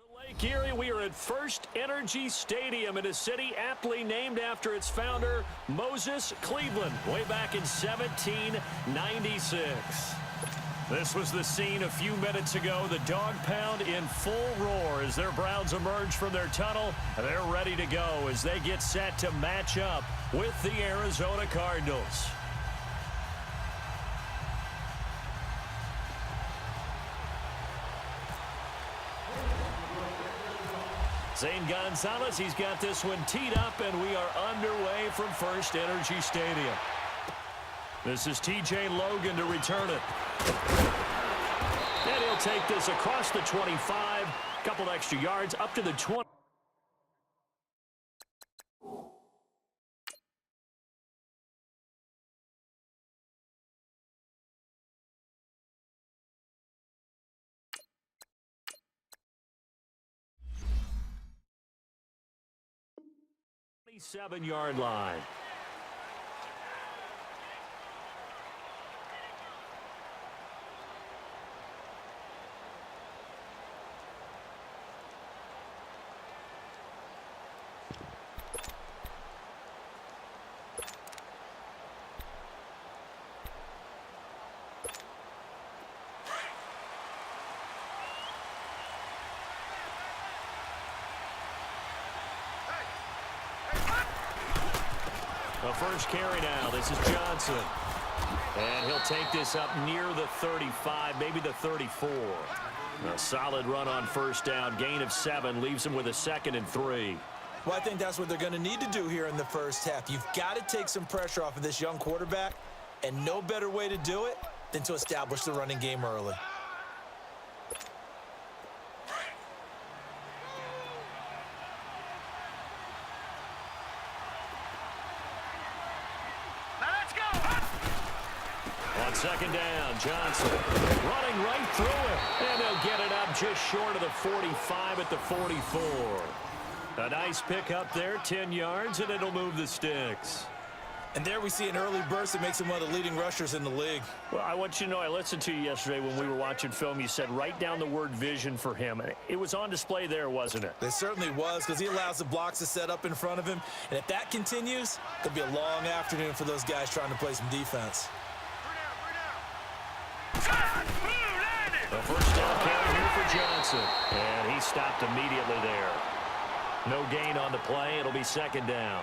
Lake Erie, we are at First Energy Stadium in a city aptly named after its founder, Moses Cleveland, way back in 1796. This was the scene a few minutes ago. The dog pound in full roar as their Browns emerge from their tunnel. They're ready to go as they get set to match up with the Arizona Cardinals. Zane Gonzalez, he's got this one teed up, and we are underway from First Energy Stadium. This is T.J. Logan to return it. And he'll take this across the 25, couple extra yards up to the 20. Seven-yard line. The first carry now. This is Johnson. And he'll take this up near the 35, maybe the 34. A solid run on first down. Gain of 7 leaves him with a 2nd and 3. Well, I think that's what they're going to need to do here in the first half. You've got to take some pressure off of this young quarterback, and no better way to do it than to establish the running game early. Second down, Johnson running right through it, and they'll get it up just short of the 45 at the 44. A nice pick up there, 10 yards, and it'll move the sticks. And there we see an early burst that makes him one of the leading rushers in the league. Well, I want you to know, I listened to you yesterday when we were watching film. You said write down the word vision for him. It was on display there, wasn't it? It certainly was, because he allows the blocks to set up in front of him. And if that continues, it'll be a long afternoon for those guys trying to play some defense. The first down carry here for Johnson. And he stopped immediately there. No gain on the play. It'll be second down.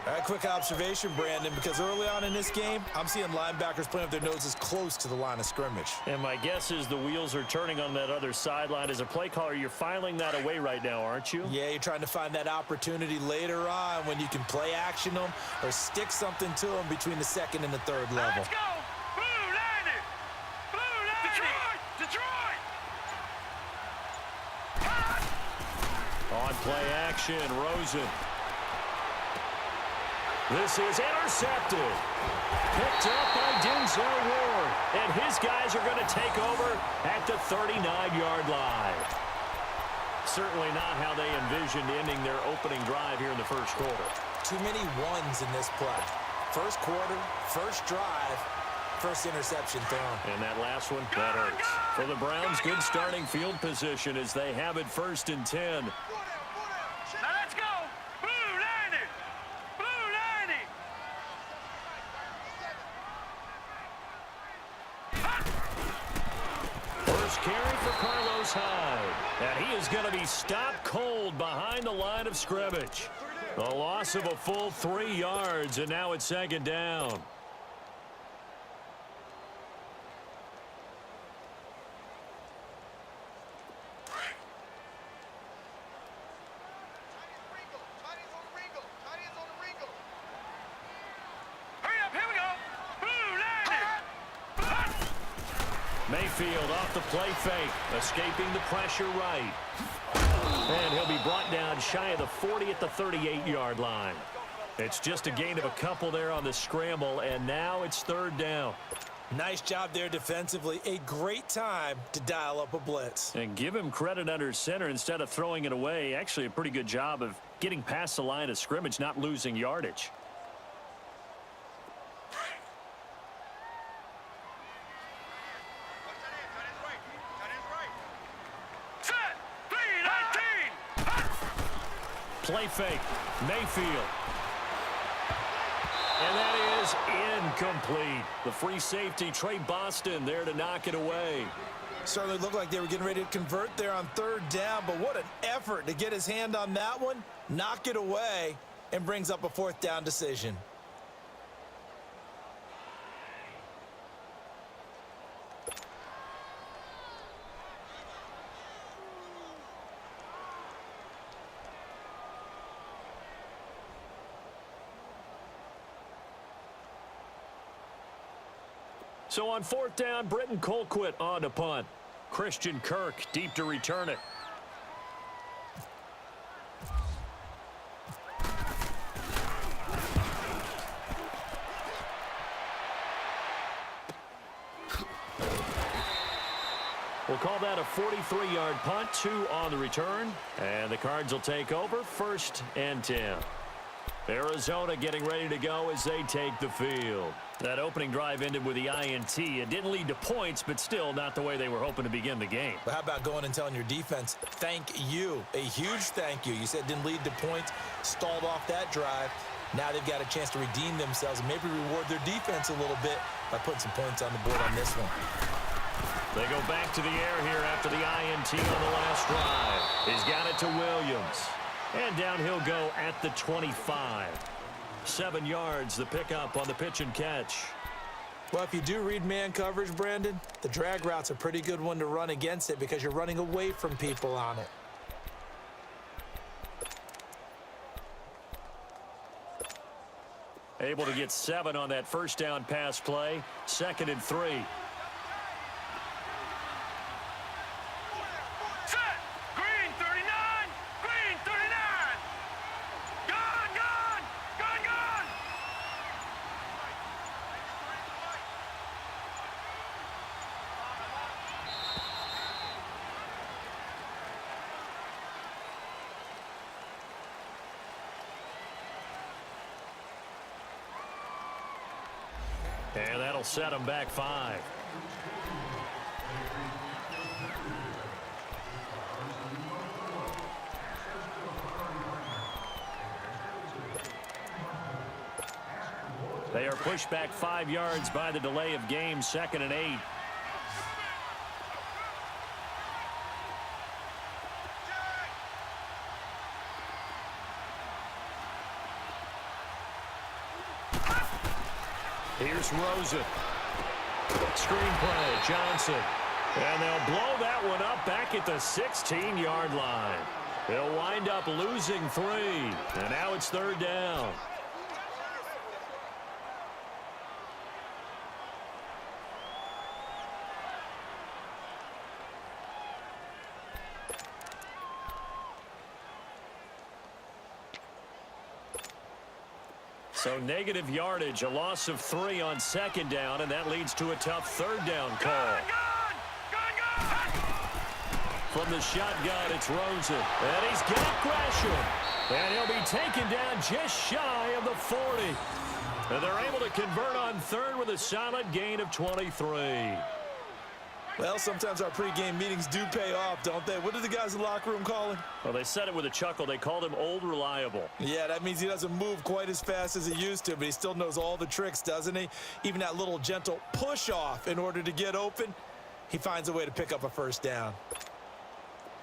All right, quick observation, Brandon, because early on in this game, I'm seeing linebackers playing with their noses close to the line of scrimmage. And my guess is the wheels are turning on that other sideline. As a play caller, you're filing that away right now, aren't you? Yeah, you're trying to find that opportunity later on when you can play action them or stick something to them between the second and the third level. Let's go! On play action, Rosen. This is intercepted. Picked up by Denzel Ward. And his guys are going to take over at the 39-yard line. Certainly not how they envisioned ending their opening drive here in the first quarter. Too many ones in this play. First quarter, first drive, first interception thrown. And that last one, that hurts. For the Browns, good starting field position as they have it 1st and 10. Let's go! Blue 90! Blue 90! First carry for Carlos Hyde. And he is going to be stopped cold behind the line of scrimmage. A loss of a full 3 yards, and now it's second down. Mayfield off the play fake, escaping the pressure right. And he'll be brought down shy of the 40 at the 38-yard line. It's just a gain of a couple there on the scramble, and now it's 3rd down. Nice job there defensively. A great time to dial up a blitz. And give him credit under center instead of throwing it away. Actually, a pretty good job of getting past the line of scrimmage, not losing yardage. Set! 3, Play fake. Mayfield. And that is incomplete. The free safety, Trey Boston, there to knock it away. Certainly looked like they were getting ready to convert there on third down, but what an effort to get his hand on that one, knock it away, and brings up a fourth down decision. So on fourth down, Britton Colquitt on to punt. Christian Kirk deep to return it. We'll call that a 43-yard punt, 2 on the return. And the Cards will take over, 1st and 10. Arizona getting ready to go as they take the field. That opening drive ended with the INT. It didn't lead to points, but still not the way they were hoping to begin the game. But how about going and telling your defense, thank you, a huge thank you. You said it didn't lead to points, stalled off that drive. Now they've got a chance to redeem themselves and maybe reward their defense a little bit by putting some points on the board on this one. They go back to the air here after the INT on the last drive. He's got it to Williams. And down he'll go at the 25. 7 yards, the pickup on the pitch and catch. Well, if you do read man coverage, Brandon, the drag route's a pretty good one to run against it because you're running away from people on it. Able to get 7 on that first down pass play. 2nd and 3. And that'll set them back 5. They are pushed back 5 yards by the delay of game, 2nd and 8. Here's Rosen. Screenplay, Johnson. And they'll blow that one up back at the 16-yard line. They'll wind up losing 3. And now it's 3rd down. So negative yardage, a loss of 3 on 2nd down, and that leads to a tough 3rd down call. From the shotgun, it's Rosen. And he's got Gresham. And he'll be taken down just shy of the 40. And they're able to convert on 3rd with a solid gain of 23. Well, sometimes our pregame meetings do pay off, don't they? What did the guys in the locker room call him? Well, they said it with a chuckle. They called him Old Reliable. Yeah, that means he doesn't move quite as fast as he used to, but he still knows all the tricks, doesn't he? Even that little gentle push-off in order to get open, he finds a way to pick up a 1st down.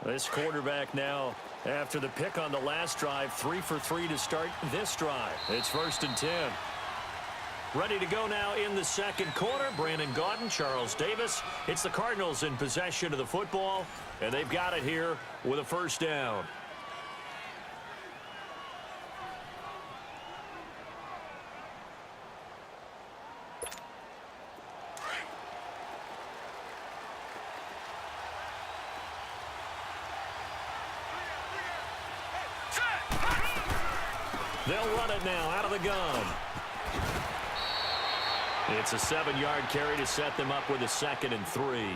This quarterback now, after the pick on the last drive, 3 for 3 to start this drive. It's 1st and 10. Ready to go now in the 2nd quarter. Brandon Gaudin, Charles Davis. It's the Cardinals in possession of the football, and they've got it here with a 1st down. They'll run it now out of the gun. It's a 7-yard carry to set them up with a 2nd and 3.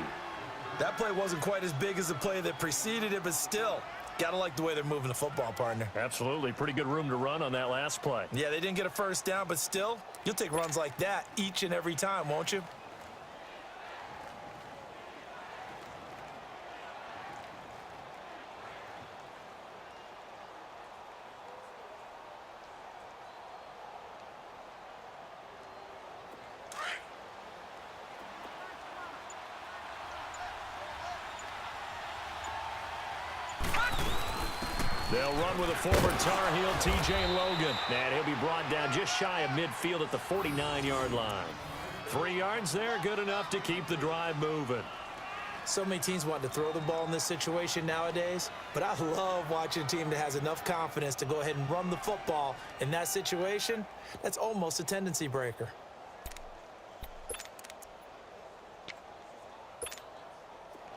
That play wasn't quite as big as the play that preceded it, but still, gotta like the way they're moving the football, partner. Absolutely. Pretty good room to run on that last play. Yeah, they didn't get a 1st down, but still, you'll take runs like that each and every time, won't you? They'll run with a former Tar Heel, T.J. Logan. And he'll be brought down just shy of midfield at the 49-yard line. 3 yards there, good enough to keep the drive moving. So many teams want to throw the ball in this situation nowadays, but I love watching a team that has enough confidence to go ahead and run the football in that situation. That's almost a tendency breaker.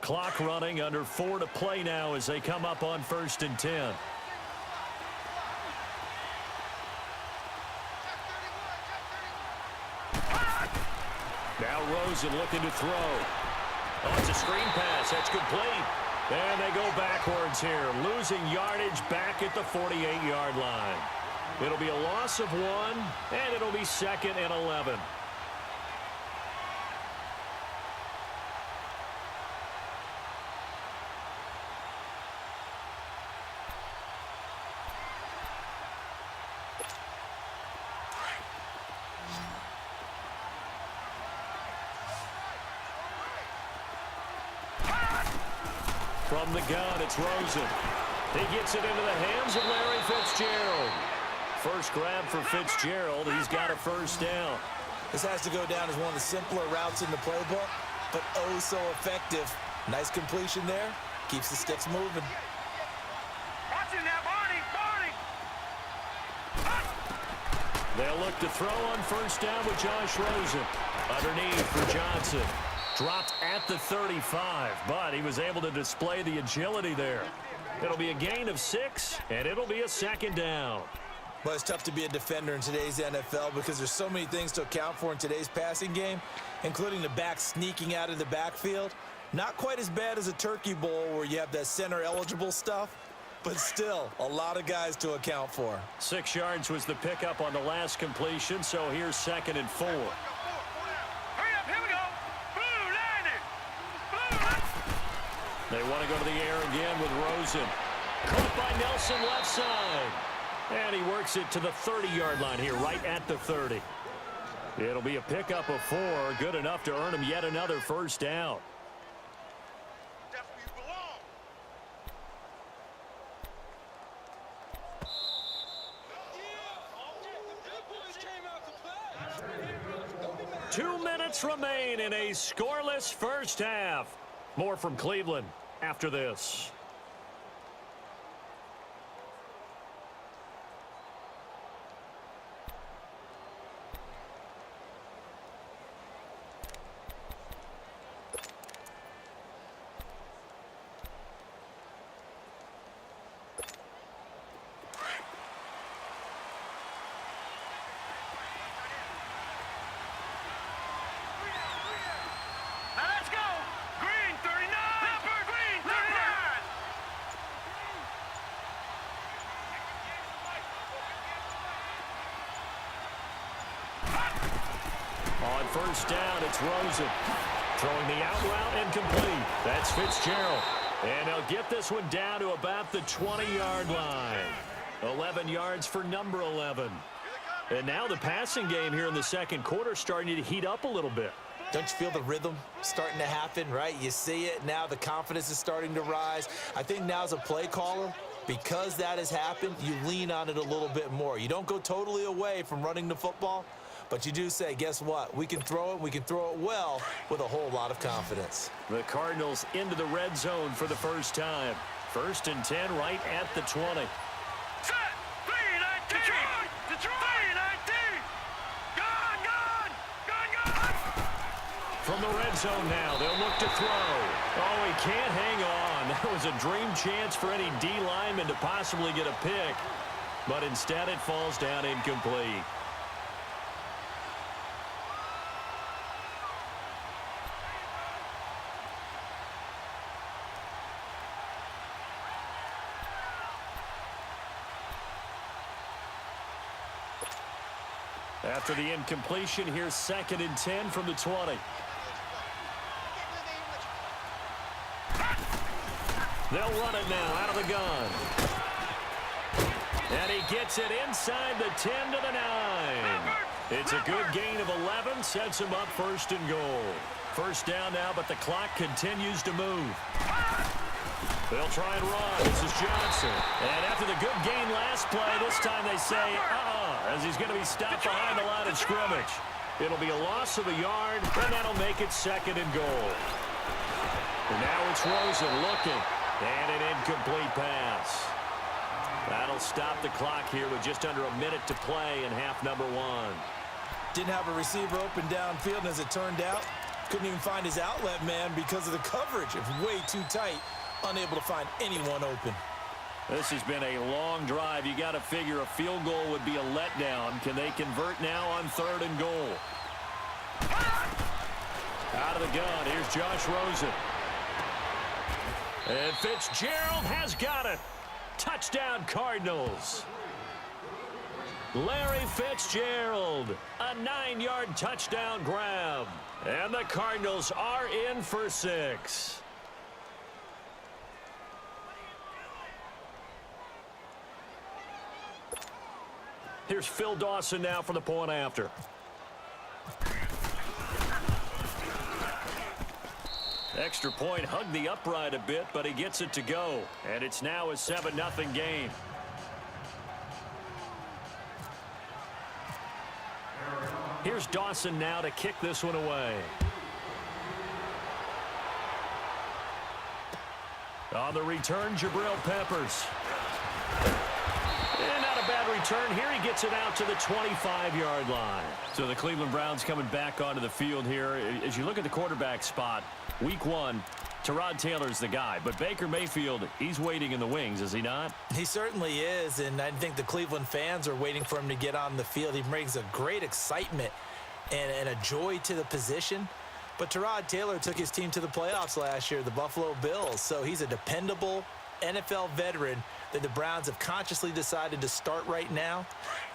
Clock running, under 4 to play now as they come up on 1st and 10. Now Rosen looking to throw. Oh, it's a screen pass. That's complete. And they go backwards here, losing yardage back at the 48-yard line. It'll be a loss of 1, and it'll be 2nd and 11. From the gun, it's Rosen. He gets it into the hands of Larry Fitzgerald. First grab for Fitzgerald. He's got a first down. This has to go down as one of the simpler routes in the playbook, but oh so effective. Nice completion there. Keeps the sticks moving. Watch it now, Barney! They'll look to throw on first down with Josh Rosen. Underneath for Johnson. Dropped at the 35, but he was able to display the agility there. It'll be a gain of 6, and it'll be a 2nd down. But it's tough to be a defender in today's NFL because there's so many things to account for in today's passing game, including the back sneaking out of the backfield. Not quite as bad as a turkey bowl where you have that center-eligible stuff, but still a lot of guys to account for. 6 yards was the pickup on the last completion, so here's 2nd and 4. Hurry up, here we go! Blue, line it! Blue, They want to go to the air again with Rosen. Caught by Nelson left side. And he works it to the 30-yard line here, right at the 30. It'll be a pickup of 4, good enough to earn him yet another first down. that's where you belong. 2 minutes remain in a scoreless first half. More from Cleveland after this. Now let's go! Green, 39! Leopard, green, 39! On first down, it's Rosen. Throwing the out route and complete. That's Fitzgerald. And they'll get this one down to about the 20-yard line. 11 yards for number 11. And now the passing game here in the second quarter starting to heat up a little bit. Don't you feel the rhythm starting to happen, right? You see it now. The confidence is starting to rise. I think now as a play caller, because that has happened, you lean on it a little bit more. You don't go totally away from running the football, but you do say, guess what? We can throw it. We can throw it well with a whole lot of confidence. The Cardinals into the red zone for the first time. 1st and 10 right at the 20. Set! 3-19! Detroit! Detroit! 3-19! Gone! Gone! Gone! Gone! From the red zone now, they'll look to throw. Oh, he can't hang on. That was a dream chance for any D lineman to possibly get a pick. But instead it falls down incomplete. After the incompletion, here's 2nd and 10 from the 20. They'll run it now out of the gun. And he gets it inside the 10 to the 9. It's a good gain of 11, sets him up 1st and goal. First down now, but the clock continues to move. They'll try and run. This is Johnson. And after the good gain last play, this time they say, as he's going to be stopped behind the line of scrimmage. It'll be a loss of a yard, and that'll make it 2nd and goal. And now it's Rosen looking, and an incomplete pass. That'll stop the clock here with just under a minute to play in half number 1. Didn't have a receiver open downfield, and as it turned out, couldn't even find his outlet man because of the coverage. It was way too tight, unable to find anyone open. This has been a long drive. You got to figure a field goal would be a letdown. Can they convert now on 3rd and goal? Out of the gun, here's Josh Rosen. And Fitzgerald has got it. Touchdown, Cardinals. Larry Fitzgerald, a 9-yard touchdown grab. And the Cardinals are in for 6. Here's Phil Dawson now for the point after. Extra point hugged the upright a bit, but he gets it to go. And it's now a 7-0 game. Here's Dawson now to kick this one away. On the return, Jabril Peppers. And not a bad return. Here he gets it out to the 25-yard line. So the Cleveland Browns coming back onto the field here. As you look at the quarterback spot, week 1, Tyrod Taylor's the guy. But Baker Mayfield, he's waiting in the wings, is he not? He certainly is, and I think the Cleveland fans are waiting for him to get on the field. He brings a great excitement and a joy to the position. But Tyrod Taylor took his team to the playoffs last year, the Buffalo Bills. So he's a dependable NFL veteran that the Browns have consciously decided to start right now.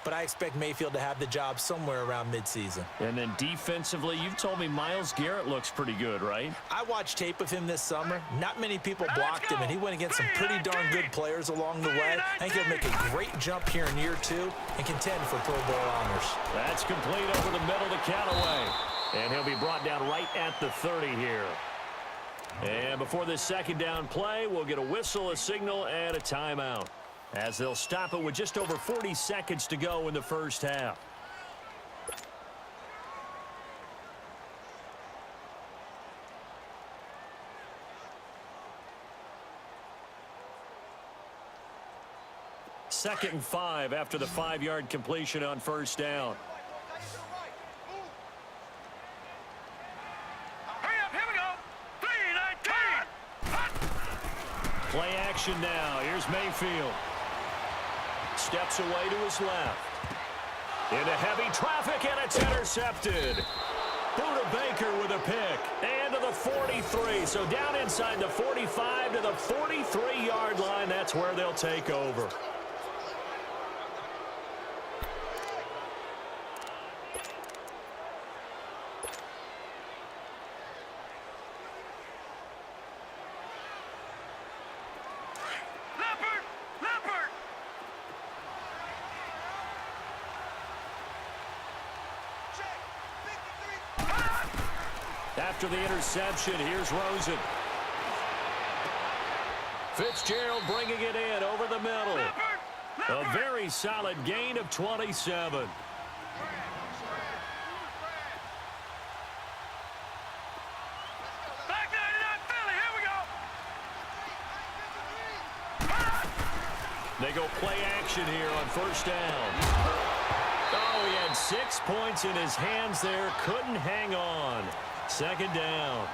But I expect Mayfield to have the job somewhere around midseason. And then defensively, you've told me Myles Garrett looks pretty good, right? I watched tape of him this summer. Not many people blocked him, and he went against some pretty darn good players along the way. I think he'll make a great jump here in year 2 and contend for Pro Bowl honors. That's complete over the middle to Callaway. And he'll be brought down right at the 30 here. And before this 2nd down play, we'll get a whistle, a signal, and a timeout, as they'll stop it with just over 40 seconds to go in the first half. Second and 5 after the 5-yard completion on first down. Play action now. Here's Mayfield. Steps away to his left. Into heavy traffic, and it's intercepted. Buda Baker with a pick. And to the 43. So down inside the 45 to the 43-yard line. That's where they'll take over. After the interception, here's Rosen. Fitzgerald bringing it in over the middle. A very solid gain of 27. They go play action here on first down. Oh, he had 6 points in his hands there. Couldn't hang on. 2nd down.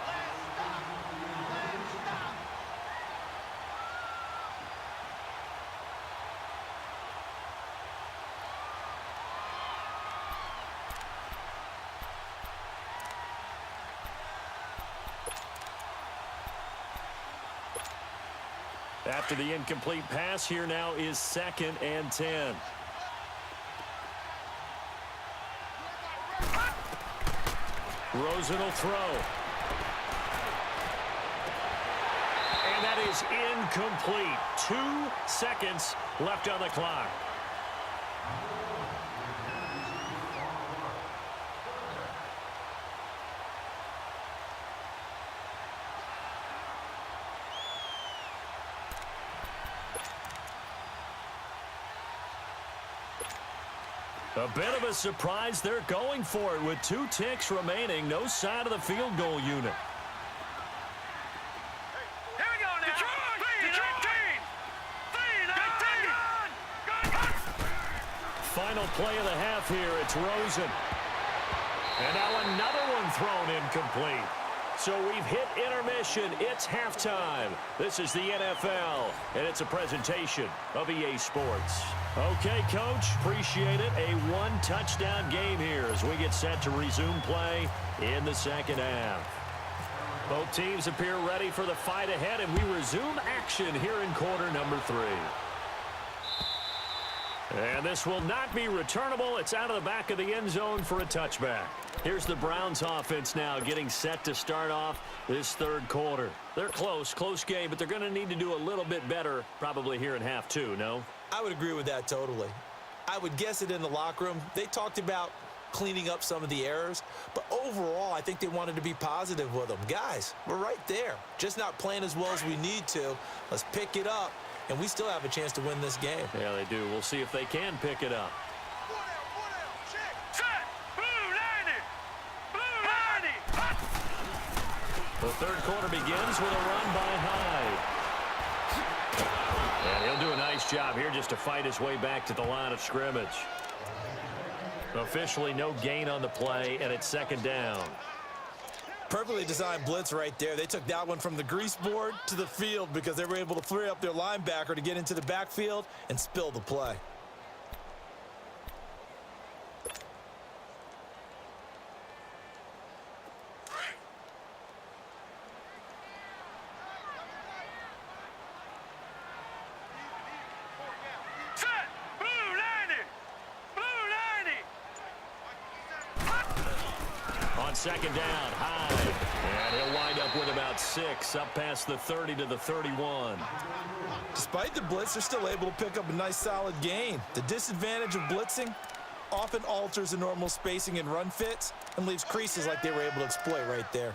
After the incomplete pass, here now is 2nd and 10. Rosen will throw. And that is incomplete. 2 seconds left on the clock. A bit of a surprise. They're going for it with 2 ticks remaining. No sign of the field goal unit. Here we go now. Detroit! Final play of the half here. It's Rosen. And now another one thrown incomplete. So we've hit intermission. It's halftime. This is the NFL, and it's a presentation of EA Sports. Okay, Coach, appreciate it. A 1-touchdown game here as we get set to resume play in the second half. Both teams appear ready for the fight ahead, and we resume action here in quarter number 3. And this will not be returnable. It's out of the back of the end zone for a touchback. Here's the Browns offense now getting set to start off this third quarter. They're close game, but they're going to need to do a little bit better probably here in half 2, no? I would agree with that totally. I would guess it in the locker room. They talked about cleaning up some of the errors, but overall, I think they wanted to be positive with them. Guys, we're right there. Just not playing as well as we need to. Let's pick it up, and we still have a chance to win this game. Yeah, they do. We'll see if they can pick it up. The third quarter begins with a run by Hyde. And he'll do a nice job here just to fight his way back to the line of scrimmage. Officially no gain on the play, and it's second down. Perfectly designed blitz right there. They took that one from the grease board to the field because they were able to free up their linebacker to get into the backfield and spill the play. Second down, Hyde. And he'll wind up with about 6, up past the 30 to the 31. Despite the blitz, they're still able to pick up a nice solid gain. The disadvantage of blitzing often alters the normal spacing and run fits and leaves creases like they were able to exploit right there.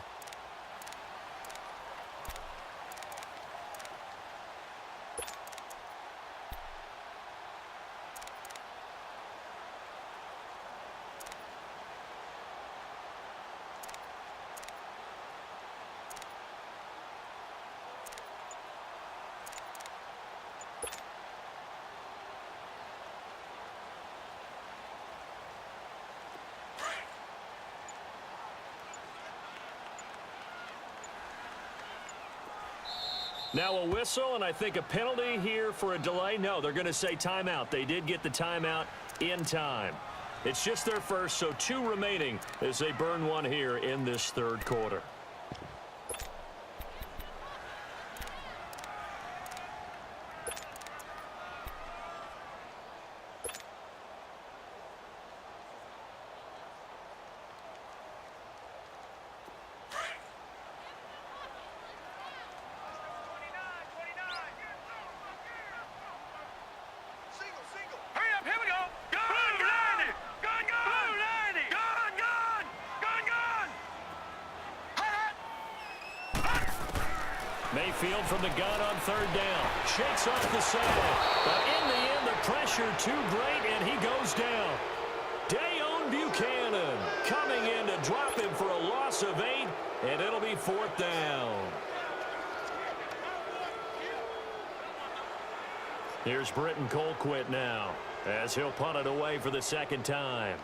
Now a whistle, and I think a penalty here for a delay. No, they're going to say timeout. They did get the timeout in time. It's just their first, so 2 remaining as they burn one here in this third quarter. Mayfield from the gun on third down. Shakes off the side. But in the end, the pressure too great, and he goes down. Dayon Buchanan coming in to drop him for a loss of 8, and it'll be 4th down. Here's Britton Colquitt now as he'll punt it away for the second time.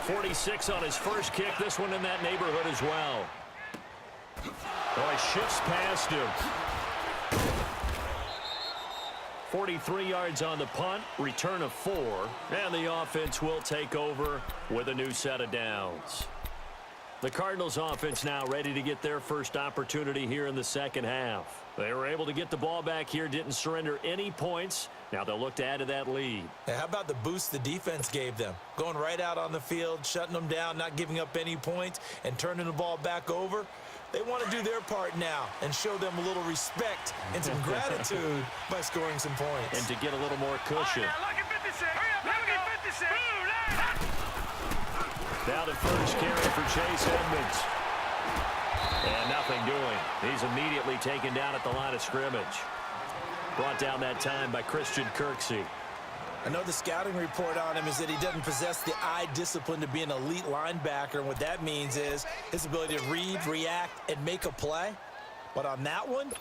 46 on his first kick. This one in that neighborhood as well. Oh, he shifts past him. 43 yards on the punt, return of 4, and the offense will take over with a new set of downs. The Cardinals offense now ready to get their first opportunity here in the second half. They were able to get the ball back here, didn't surrender any points. Now they'll look to add to that lead. Hey, how about the boost the defense gave them? Going right out on the field, shutting them down, not giving up any points, and turning the ball back over. They want to do their part now and show them a little respect and some gratitude by scoring some points. And to get a little more cushion. Now the first carry for Chase Edmonds. And nothing doing. He's immediately taken down at the line of scrimmage. Brought down that time by Christian Kirksey. I know the scouting report on him is that he doesn't possess the eye discipline to be an elite linebacker. And what that means is his ability to read, react, and make a play. But on that one,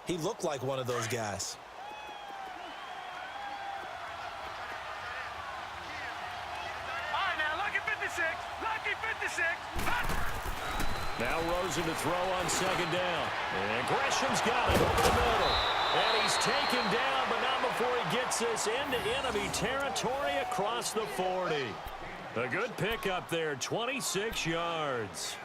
he looked like one of those guys. All right, now, lucky 56. Lucky 56. Now Rosen to throw on second down. And Gresham's got it over the middle. And he's taken down, but not before he gets this into enemy territory across the 40. A good pickup there, 26 yards.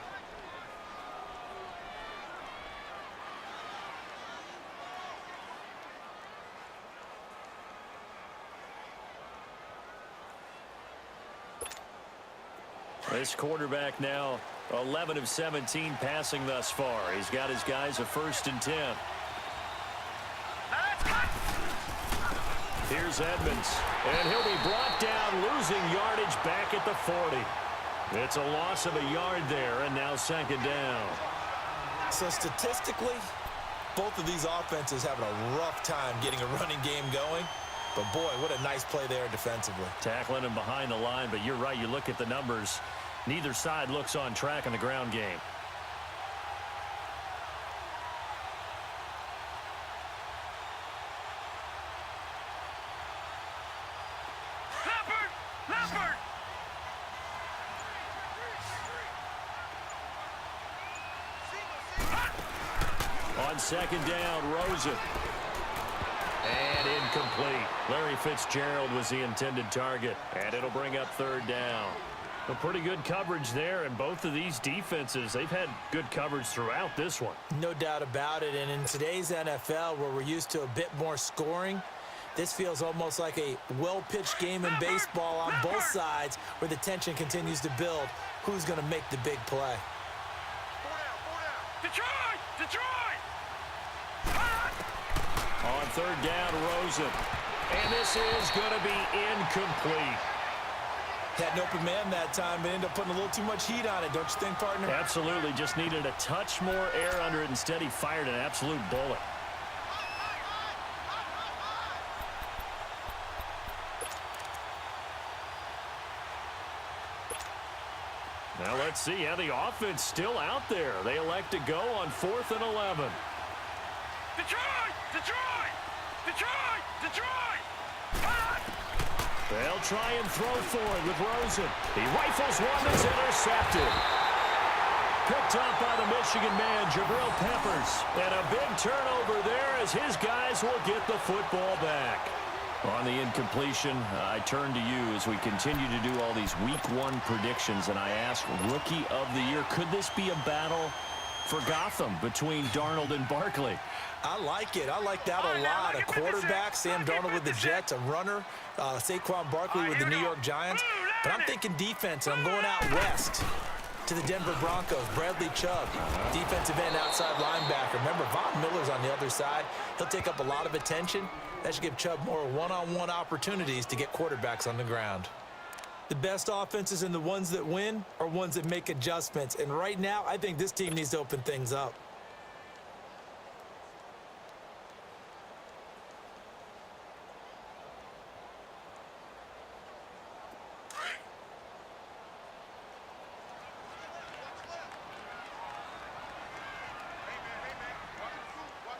This quarterback now 11 of 17 passing thus far. He's got his guys a 1st and 10. Here's Edmonds, and he'll be brought down, losing yardage back at the 40. It's a loss of a yard there, and now 2nd down. So statistically, both of these offenses having a rough time getting a running game going. But boy, what a nice play there defensively. Tackling him behind the line, but you're right, you look at the numbers. Neither side looks on track in the ground game. Leopard! On 2nd down, Rosen. And incomplete. Larry Fitzgerald was the intended target, and it'll bring up 3rd down. A pretty good coverage there, and both of these defenses, they've had good coverage throughout this one. No doubt about it, and in today's NFL, where we're used to a bit more scoring, this feels almost like a well-pitched game in baseball on both sides, where the tension continues to build. Who's going to make the big play? Detroit! On 3rd down, Rosen. And this is going to be incomplete. Had an open man that time, but ended up putting a little too much heat on it, don't you think, partner? Absolutely. Just needed a touch more air under it. Instead, he fired an absolute bullet. Now let's see how the offense still out there. They elect to go on 4th and 11. Detroit! They'll try and throw forward with Rosen. He rifles one that's intercepted. Picked up by the Michigan man, Jabril Peppers. And a big turnover there as his guys will get the football back. On the incompletion, I turn to you as we continue to do all these Week 1 predictions, and I ask, Rookie of the Year, could this be a battle for Gotham between Darnold and Barkley? I like it. I like that a lot. A quarterback, Sam Darnold with the Jets, a runner, Saquon Barkley with the New York Giants. But I'm thinking defense, and I'm going out west to the Denver Broncos. Bradley Chubb, defensive end, outside linebacker. Remember, Von Miller's on the other side. He'll take up a lot of attention. That should give Chubb more one-on-one opportunities to get quarterbacks on the ground. The best offenses and the ones that win are ones that make adjustments. And right now, I think this team needs to open things up.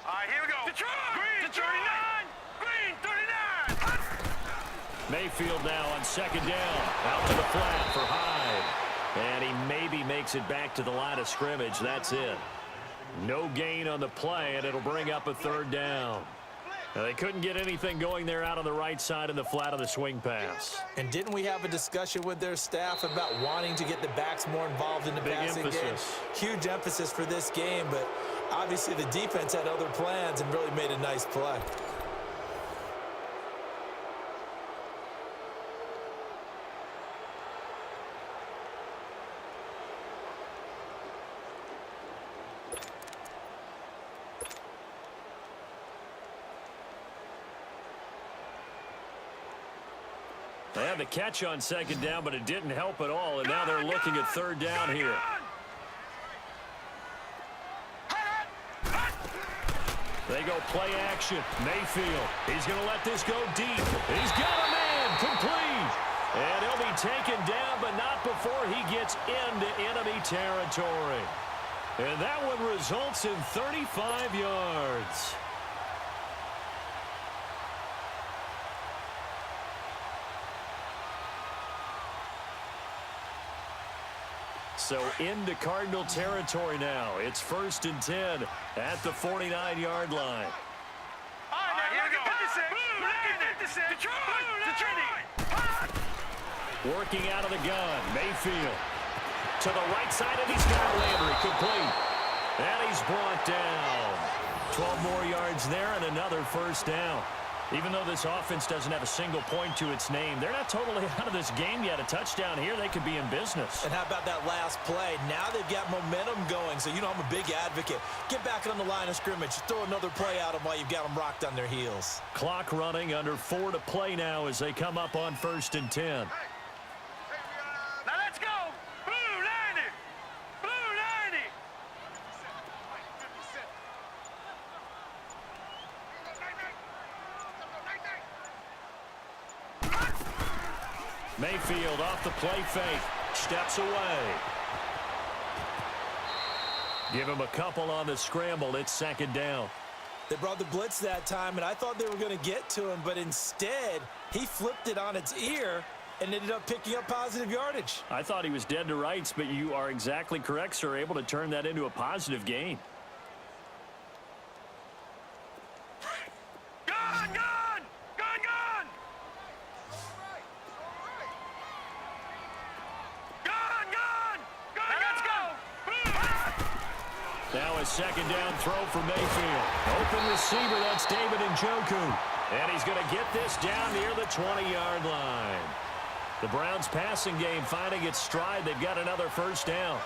All right, here we go. Detroit! Green, 39! Mayfield now on 2nd down. Out to the flat for Hyde. And he maybe makes it back to the line of scrimmage. That's it. No gain on the play, and it'll bring up a 3rd down. Now, they couldn't get anything going there out on the right side in the flat of the swing pass. And didn't we have a discussion with their staff about wanting to get the backs more involved in the passing game? Huge emphasis for this game, but obviously the defense had other plans and really made a nice play. They had the catch on 2nd down, but it didn't help at all, and now they're looking at 3rd down here. They go play action. Mayfield, he's going to let this go deep. He's got a man, complete. And he'll be taken down, but not before he gets into enemy territory. And that one results in 35 yards. So into Cardinal territory now. It's 1st and 10 at the 49-yard line. All right, here we go. 56. Detroit. Working out of the gun. Mayfield to the right side, and he's got Landry complete. And he's brought down. 12 more yards there and another first down. Even though this offense doesn't have a single point to its name, they're not totally out of this game yet. A touchdown here, they could be in business. And how about that last play? Now they've got momentum going, so you know I'm a big advocate. Get back on the line of scrimmage. Throw another play at them while you've got them rocked on their heels. Clock running, under 4 to play now as they come up on 1st and 10. Now let's go. Blue 90. Blue 90. Mayfield off the play fake. Steps away. Give him a couple on the scramble. It's 2nd down. They brought the blitz that time, and I thought they were going to get to him, but instead, he flipped it on its ear and ended up picking up positive yardage. I thought he was dead to rights, but you are exactly correct, sir. Able to turn that into a positive gain. Gun, gun. Gun, gun. Gun, gun. Gun, now let's go. Now a 2nd down throw for Mayfield. Open receiver, that's David Njoku. And he's going to get this down near the 20-yard line. The Browns passing game finding its stride. They've got another first down.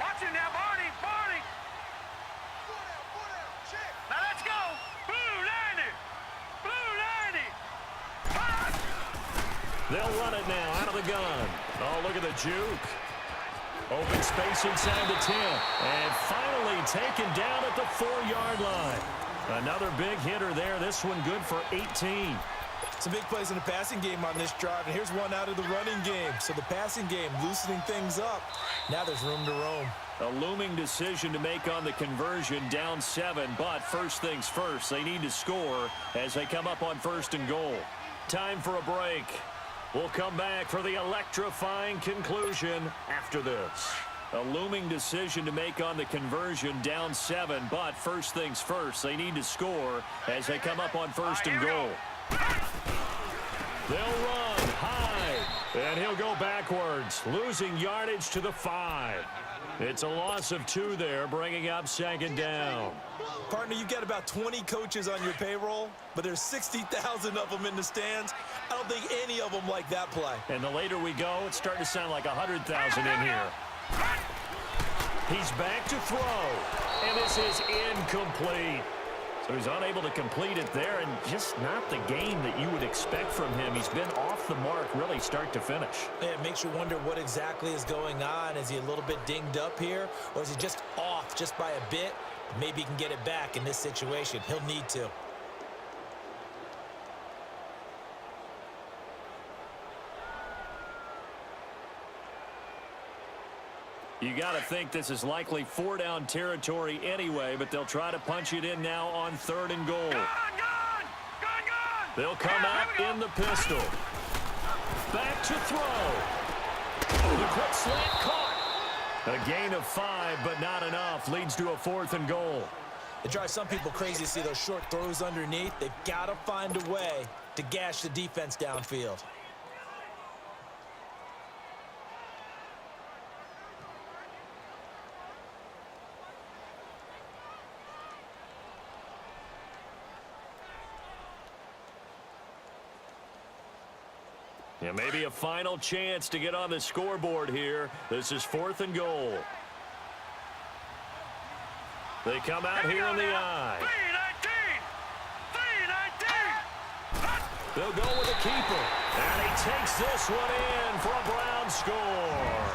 Watch him now, Barney. Barney. Now let's go. Blue 90. Blue 90. They'll run it now out of the gun. Oh, look at the juke. Open space inside the 10. And finally taken down at the 4-yard line. Another big hitter there. This one good for 18. Some big plays in the passing game on this drive, and here's one out of the running game. So the passing game loosening things up. Now there's room to roam. A looming decision to make on the conversion, down 7, but first things first, they need to score as they come up on 1st and goal. Time for a break. We'll come back for the electrifying conclusion after this. A looming decision to make on the conversion, down 7, but first things first, they need to score as they come up on 1st and goal. They'll run high, and he'll go backwards, losing yardage to the 5. It's a loss of 2 there, bringing up 2nd down. Partner, you've got about 20 coaches on your payroll, but there's 60,000 of them in the stands. I don't think any of them like that play. And the later we go, it's starting to sound like 100,000 in here. He's back to throw, and this is incomplete. So he's unable to complete it there, and just not the game that you would expect from him. He's been off the mark really start to finish. Yeah, it makes you wonder what exactly is going on. Is he a little bit dinged up here, or is he just off just by a bit? Maybe he can get it back in this situation. He'll need to. You got to think this is likely 4-down territory anyway, but they'll try to punch it in now on 3rd and goal. Gun, gun. Gun, gun. They'll come out in the pistol. Back to throw. The quick slant caught. A gain of 5, but not enough. Leads to a 4th and goal. It drives some people crazy to see those short throws underneath. They've got to find a way to gash the defense downfield. Yeah, maybe a final chance to get on the scoreboard here. This is 4th and goal. They come out here in the I. 319. 319. They'll go with a keeper. And he takes this one in for a Brown score.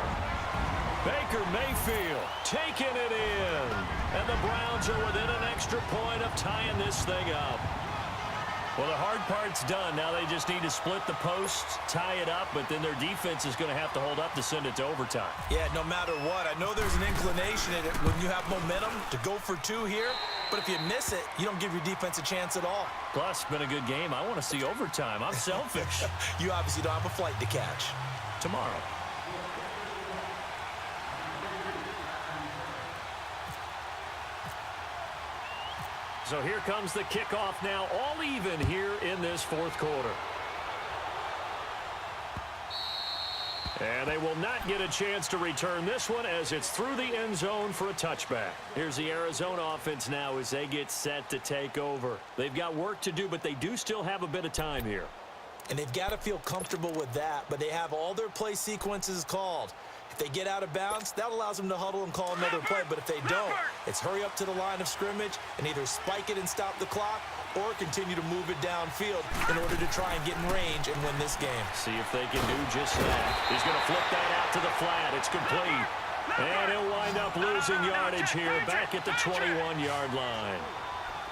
Baker Mayfield taking it in. And the Browns are within an extra point of tying this thing up. Well, the hard part's done. Now they just need to split the posts, tie it up, but then their defense is going to have to hold up to send it to overtime. Yeah, no matter what. I know there's an inclination in it when you have momentum to go for two here, but if you miss it, you don't give your defense a chance at all. Plus, it's been a good game. I want to see overtime. I'm selfish. You obviously don't have a flight to catch. Tomorrow. So here comes the kickoff now, all even here in this fourth quarter. And they will not get a chance to return this one as it's through the end zone for a touchback. Here's the Arizona offense now as they get set to take over. They've got work to do, but they do still have a bit of time here. And they've got to feel comfortable with that, but they have all their play sequences called. If they get out of bounds, that allows them to huddle and call another play. But if they don't, it's hurry up to the line of scrimmage and either spike it and stop the clock or continue to move it downfield in order to try and get in range and win this game. See if they can do just that. He's going to flip that out to the flat. It's complete. And he'll wind up losing yardage here back at the 21-yard line.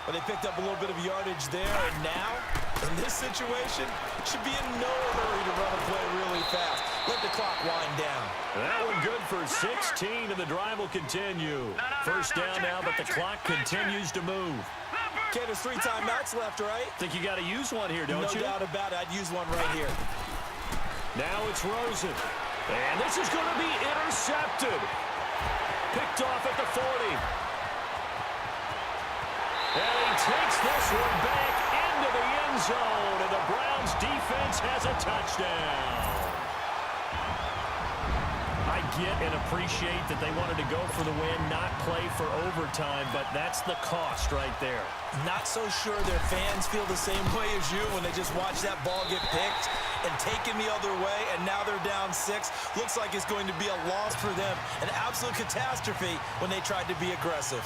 Well, they picked up a little bit of yardage there, and now, in this situation, should be in no hurry to run a play really fast. Let the clock wind down. That one good for 16, and the drive will continue. First down now, but the clock continues to move. Okay, there's 3 timeouts left, right? Think you got to use one here, don't you? No doubt about it. I'd use one right here. Now it's Rosen. And this is going to be intercepted. Picked off at the 40. And he takes this one back into the end zone, and the Browns defense has a touchdown. I get and appreciate that they wanted to go for the win, not play for overtime, but that's the cost right there. Not so sure their fans feel the same way as you when they just watch that ball get picked and taken the other way, and now they're down 6. Looks like it's going to be a loss for them, an absolute catastrophe when they tried to be aggressive.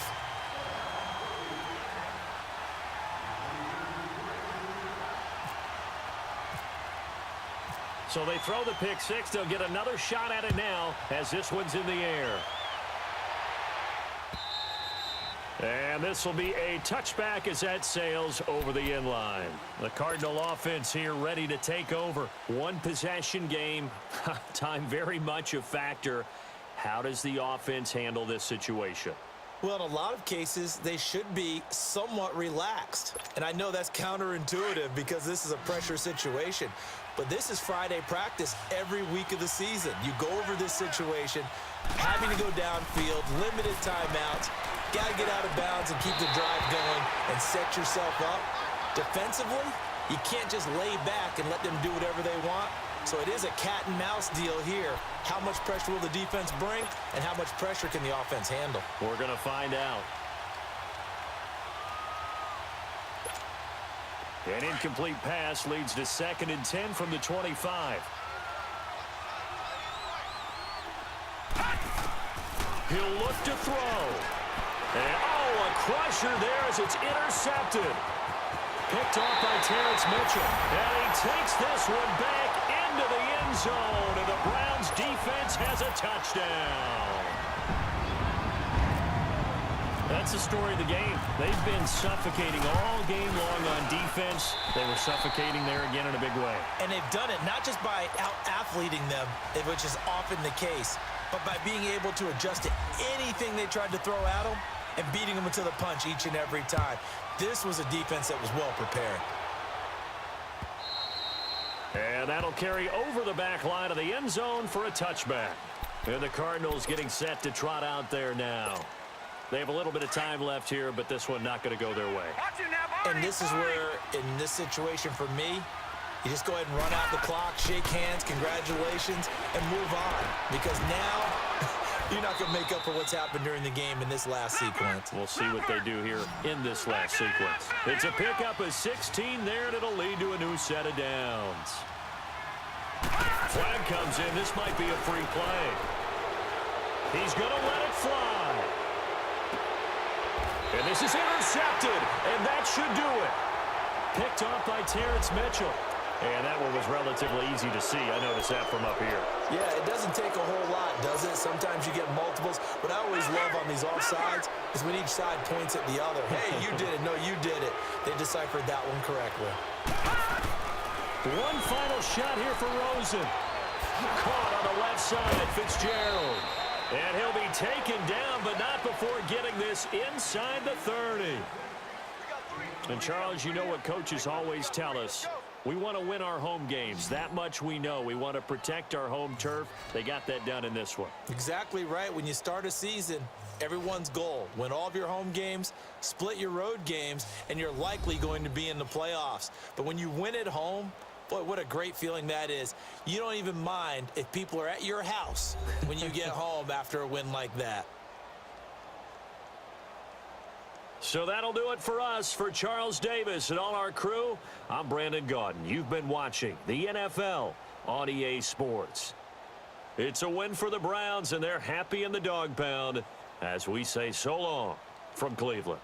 So they throw the pick 6. They'll get another shot at it now as this one's in the air. And this will be a touchback as that sails over the end line. The Cardinal offense here ready to take over. One possession game. Time very much a factor. How does the offense handle this situation? Well, in a lot of cases, they should be somewhat relaxed. And I know that's counterintuitive because this is a pressure situation. But this is Friday practice every week of the season. You go over this situation, having to go downfield, limited timeouts, got to get out of bounds and keep the drive going and set yourself up. Defensively, you can't just lay back and let them do whatever they want. So it is a cat and mouse deal here. How much pressure will the defense bring, and how much pressure can the offense handle? We're going to find out. An incomplete pass leads to 2nd and 10 from the 25. He'll look to throw. And, a crusher there as it's intercepted. Picked off by Terrence Mitchell. And he takes this one back into the end zone, and the Browns defense has a touchdown. That's the story of the game. They've been suffocating all game long on defense. They were suffocating there again in a big way. And they've done it not just by out-athleting them, which is often the case, but by being able to adjust to anything they tried to throw at them and beating them to the punch each and every time. This was a defense that was well prepared. And that'll carry over the back line of the end zone for a touchback. And the Cardinals getting set to trot out there now. They have a little bit of time left here, but this one not going to go their way. And this is where, in this situation for me, you just go ahead and run out the clock, shake hands, congratulations, and move on. Because now, you're not going to make up for what's happened during the game in this last sequence. We'll see what they do here in this last sequence. It's a pickup of 16 there, and it'll lead to a new set of downs. Flag comes in. This might be a free play. He's going to let it fly. And this is intercepted, and that should do it. Picked off by Terrence Mitchell. And that one was relatively easy to see. I noticed that from up here. Yeah, it doesn't take a whole lot, does it? Sometimes you get multiples. What I always love on these offsides is when each side points at the other. Hey, you did it. No, you did it. They deciphered that one correctly. One final shot here for Rosen. Caught on the left side, Fitzgerald. And he'll be taken down, but not before getting this inside the 30. And, Charles, you know what coaches always tell us. We want to win our home games. That much we know. We want to protect our home turf. They got that done in this one. Exactly right. When you start a season, everyone's goal, win all of your home games, split your road games, and you're likely going to be in the playoffs. But when you win at home, boy, what a great feeling that is. You don't even mind if people are at your house when you get home after a win like that. So that'll do it for us. For Charles Davis and all our crew, I'm Brandon Gaudin. You've been watching the NFL on EA Sports. It's a win for the Browns, and they're happy in the dog pound as we say so long from Cleveland.